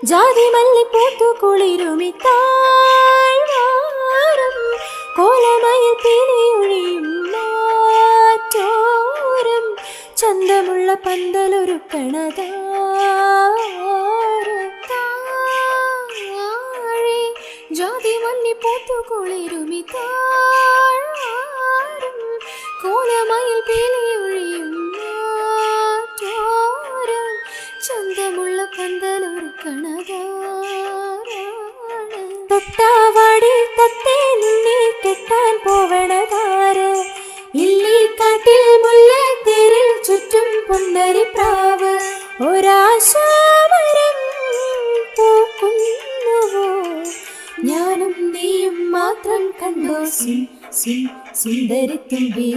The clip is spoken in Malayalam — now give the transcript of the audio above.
ജാതി മല്ലിപ്പൂത്തു കുളിരുമിത്താഴ്വാരം കോലമയിൽ പീലിയൊഴിയും മാറ്റോരം ചന്തമുള്ള പന്തലൊരുക്കണതാരെ ജാതി മല്ലിപ്പൂത്തു കുളിരുമിത്താഴ്വാരം കോലമയിൽ പീലിയൊഴിയും മാറ്റോരം ചന്തമുള്ള പന്തലൊരുക്കണതാരാണ് തൊട്ടാവാടി തത്തേ നിന്നെ കെട്ടാൻ പോവണതാര് ഇല്ലിക്കാട്ടിൽ മുല്ലത്തേരിൽ ചുറ്റും പൊന്നരിപ്രാവ് ഒരാശാമരം പൂക്കുന്നുവോ ഞാനും നീയും മാത്രം കണ്ടോ സുന്ദരി തുമ്പി